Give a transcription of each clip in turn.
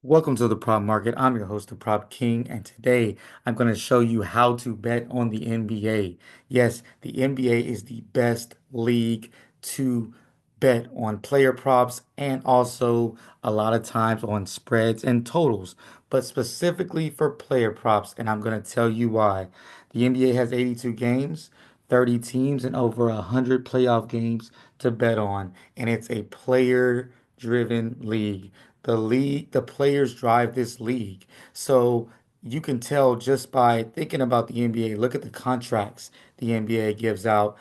Welcome to the Prop Market. I'm your host, the Prop King, and today I'm going to show you how to bet on the NBA. Yes, the NBA is the best league to bet on player props and also a lot of times on spreads and totals, but specifically for player props, and I'm going to tell you why. The NBA has 82 games, 30 teams, and over 100 playoff games to bet on, and it's a player-driven league. The players drive this league. So you can tell just by thinking about the NBA. Look at the contracts the NBA gives out.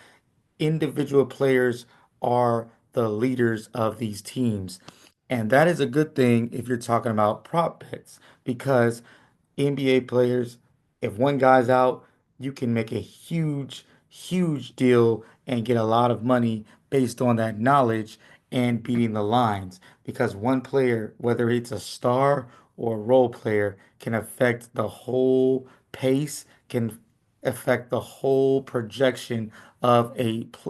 Individual players are the leaders of these teams. And that is a good thing if you're talking about prop bets because NBA players, if one guy's out, you can make a huge deal and get a lot of money based on that knowledge and beating the lines. Because one player, whether it's a star or a role player, can affect the whole pace, can affect the whole projection of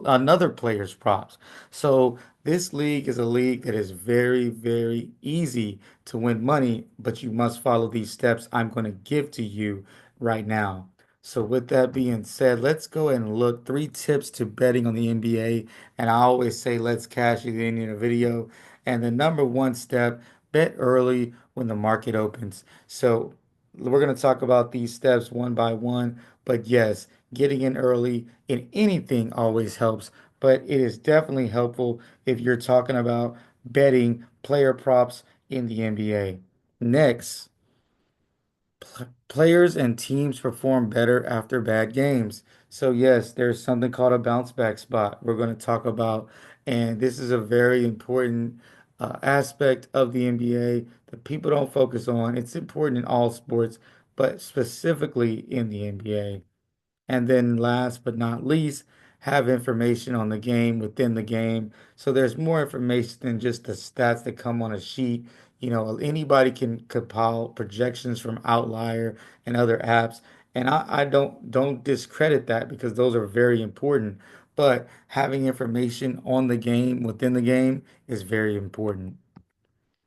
another player's props. So this league is a league that is very easy to win money, but you must follow these steps I'm going to give to you right now. So with that being said, let's go and look three tips to betting on the NBA. And I always say let's cash it in a video. And the number one step, bet early when the market opens. So we're going to talk about these steps one by one. But yes, getting in early in anything always helps. But it is definitely helpful if you're talking about betting player props in the NBA. Next, players and teams perform better after bad games. So, yes, there's something called a bounce back spot we're going to talk about. And this is a very important aspect of the NBA that people don't focus on. It's important in all sports, but specifically in the NBA. And then last but not least, have information on the game within the game. So there's more information than just the stats that come on a sheet. You know, anybody can compile projections from Outlier and other apps. And I don't discredit that because those are very important. But having information on the game within the game is very important.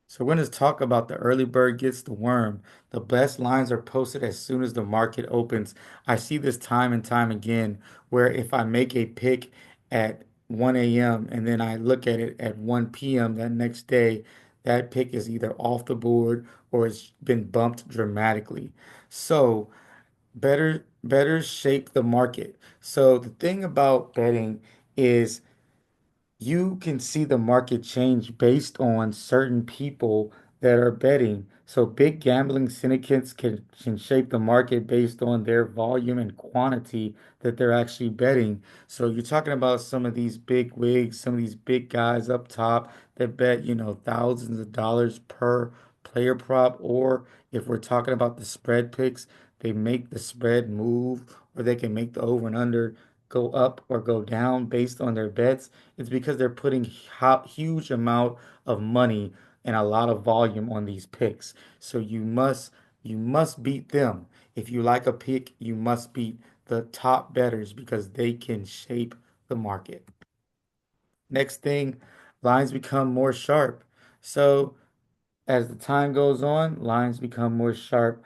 So we're going to talk about the early bird gets the worm. The best lines are posted as soon as the market opens. I see this time and time again where if I make a pick at 1 a.m. and then I look at it at 1 p.m. that next day, that pick is either off the board or it's been bumped dramatically. So better shape the market. So the thing about betting is you can see the market change based on certain people that are betting. So big gambling syndicates can shape the market based on their volume and quantity that they're actually betting. So you're talking about some of these big wigs, some of these big guys up top that bet, thousands of dollars per player prop, or if we're talking about the spread picks, they make the spread move, or they can make the over and under go up or go down based on their bets. It's because they're putting huge amount of money and a lot of volume on these picks. So you must beat them. If you like a pick, you must beat the top bettors because they can shape the market. Next thing, lines become more sharp. So as the time goes on, lines become more sharp.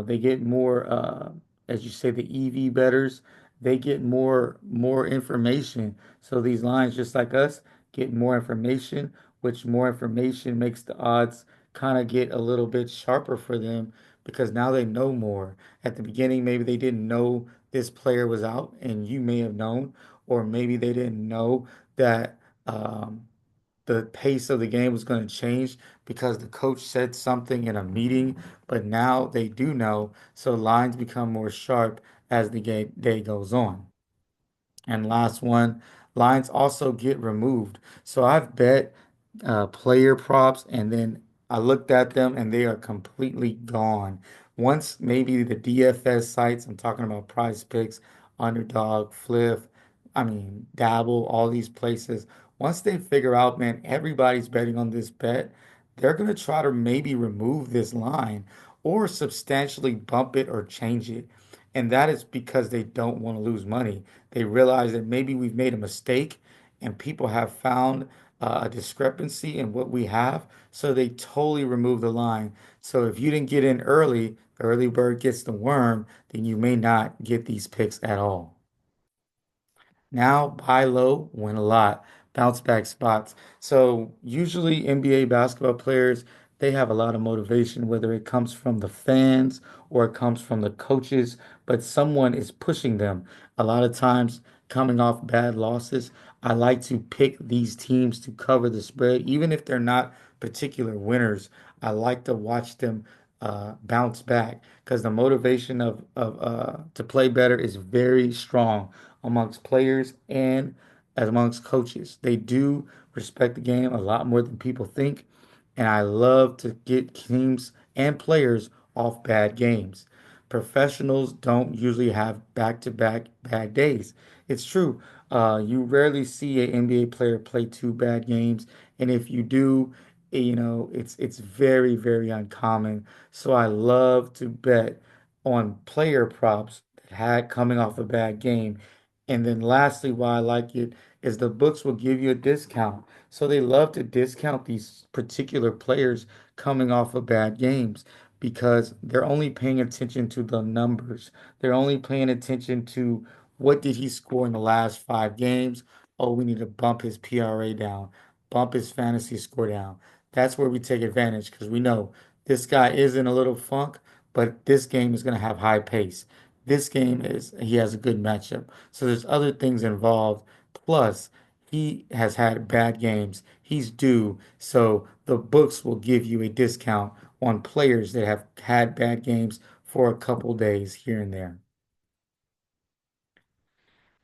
They get more, as you say, the EV betters, they get more information. So these lines, just like us, get more information, which more information makes the odds kind of get a little bit sharper for them because now they know more. At the beginning, maybe they didn't know this player was out, and you may have known, or maybe they didn't know that. The pace of the game was going to change because the coach said something in a meeting, but now they do know, so lines become more sharp as the game day goes on. And last one, lines also get removed. So I've bet player props and then I looked at them and they are completely gone. Once maybe the DFS sites, I'm talking about Prize Picks, Underdog, Flip, Dabble, all these places. Once they figure out, man, everybody's betting on this bet, they're going to try to maybe remove this line or substantially bump it or change it. And that is because they don't want to lose money. They realize that maybe we've made a mistake and people have found a discrepancy in what we have. So they totally remove the line. So if you didn't get in early, the early bird gets the worm, then you may not get these picks at all. Now, buy low, win a lot, bounce back spots. So usually NBA basketball players, they have a lot of motivation, whether it comes from the fans or it comes from the coaches, but someone is pushing them. A lot of times, coming off bad losses, I like to pick these teams to cover the spread, even if they're not particular winners. I like to watch them bounce back because the motivation of to play better is very strong amongst players and amongst coaches. They do respect the game a lot more than people think, and I love to get teams and players off bad games. Professionals don't usually have back-to-back bad days. It's true. You rarely see an NBA player play two bad games, and if you do, it's very, very uncommon. So I love to bet on player props that had coming off a bad game. And then lastly, why I like it is the books will give you a discount. So they love to discount these particular players coming off of bad games because they're only paying attention to the numbers. They're only paying attention to what did he score in the last 5 games. Oh, we need to bump his PRA down, bump his fantasy score down. That's where we take advantage because we know this guy is in a little funk, but this game is going to have high pace. This game is he has a good matchup. So there's other things involved. Plus, he has had bad games. He's due. So the books will give you a discount on players that have had bad games for a couple days here and there.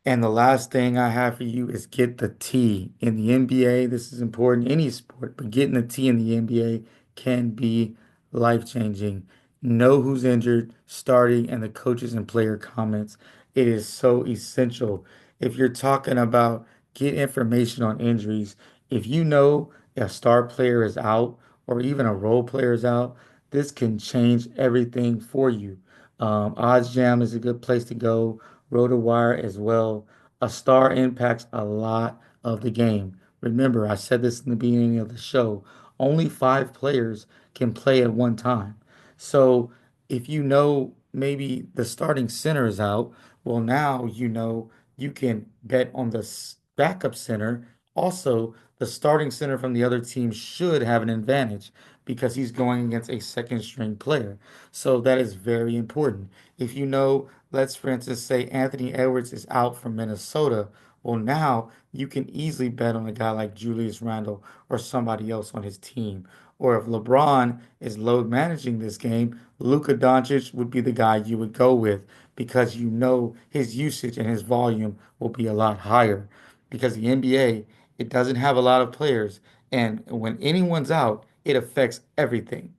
And the last thing I have for you is get the T. In the NBA, this is important, any sport, but getting the T in the NBA can be life-changing. Know who's injured, starting, and the coaches and player comments. It is so essential. If you're talking about get information on injuries, if you know a star player is out or even a role player is out, this can change everything for you. OddsJam is a good place to go. RotoWire as well. A star impacts a lot of the game. Remember, I said this in the beginning of the show. Only 5 players can play at one time. So if you know maybe the starting center is out, well, now you know you can bet on the backup center. Also, the starting center from the other team should have an advantage because he's going against a second string player. So that is very important. If you know, let's for instance say Anthony Edwards is out from Minnesota, well, now you can easily bet on a guy like Julius Randle or somebody else on his team. Or if LeBron is load managing this game, Luka Doncic would be the guy you would go with because you know his usage and his volume will be a lot higher. Because the NBA, it doesn't have a lot of players, and when anyone's out, it affects everything.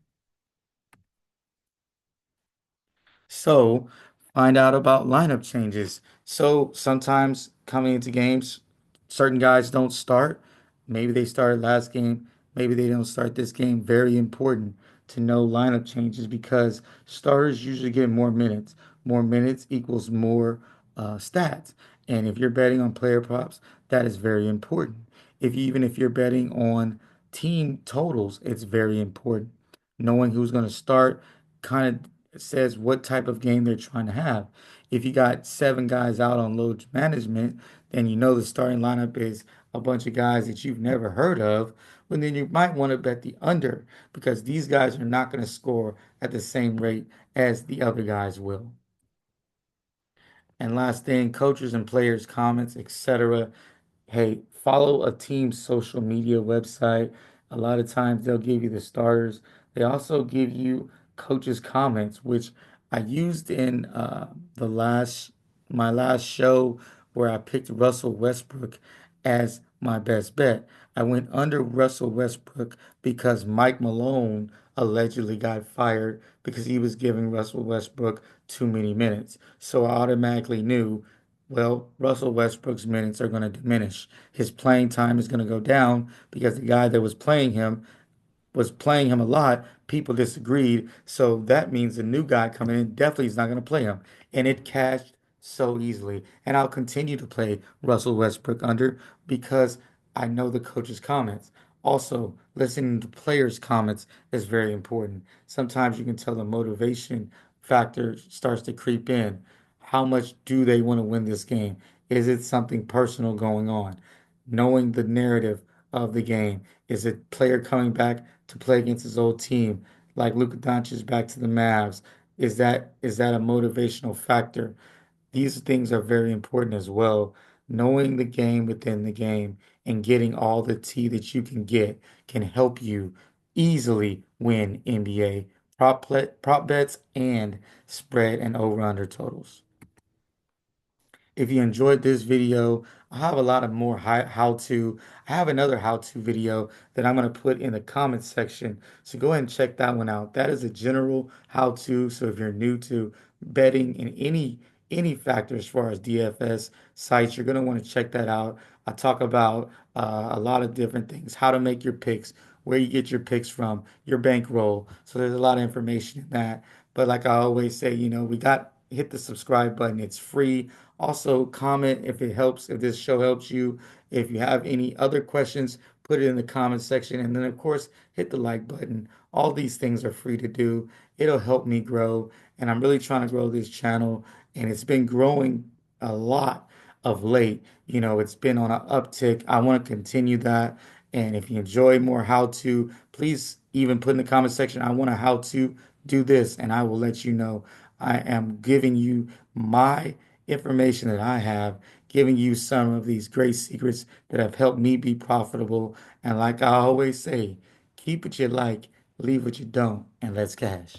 So find out about lineup changes. So sometimes coming into games, certain guys don't start. Maybe they started last game. Maybe they don't start this game. Very important to know lineup changes because starters usually get more minutes. More minutes equals more stats. And if you're betting on player props, that is very important. Even if you're betting on team totals, it's very important. Knowing who's going to start kind of says what type of game they're trying to have. If you got 7 guys out on load management, then you know the starting lineup is a bunch of guys that you've never heard of. Well, then you might want to bet the under because these guys are not going to score at the same rate as the other guys will. And last thing, coaches and players' comments, etc. Hey, follow a team's social media website. A lot of times they'll give you the starters. They also give you coaches' comments, which I used in the last my last show where I picked Russell Westbrook as my best bet. I went under Russell Westbrook because Mike Malone allegedly got fired because he was giving Russell Westbrook too many minutes. So I automatically knew, well, Russell Westbrook's minutes are going to diminish. His playing time is going to go down because the guy that was playing him a lot. People disagreed. So that means the new guy coming in definitely is not going to play him. And it cashed so easily. And I'll continue to play Russell Westbrook under because I know the coach's comments. Also, listening to players' comments is very important. Sometimes you can tell the motivation factor starts to creep in. How much do they want to win this game? Is it something personal going on? Knowing the narrative of the game. Is it player coming back to play against his old team, like Luka Doncic back to the Mavs? Is that a motivational factor? These things are very important as well. Knowing the game within the game and getting all the tea that you can get can help you easily win NBA prop bets and spread and over under totals. If you enjoyed this video, I have a lot of more how to. I have another how to video that I'm going to put in the comments section. So go ahead and check that one out. That is a general how to. So if you're new to betting in any factor as far as DFS sites, you're going to want to check that out. I talk about a lot of different things, how to make your picks, where you get your picks from, your bankroll. So there's a lot of information in that. But like I always say, we got hit the subscribe button. It's free. Also, comment if it helps, if this show helps you. If you have any other questions, put it in the comment section. And then, of course, hit the like button. All these things are free to do. It'll help me grow. And I'm really trying to grow this channel. And it's been growing a lot of late. It's been on an uptick. I want to continue that. And if you enjoy more how to, please even put in the comment section, I want a how to do this, and I will let you know. I am giving you my information that I have, giving you some of these great secrets that have helped me be profitable. And like I always say, keep what you like, leave what you don't, and let's cash.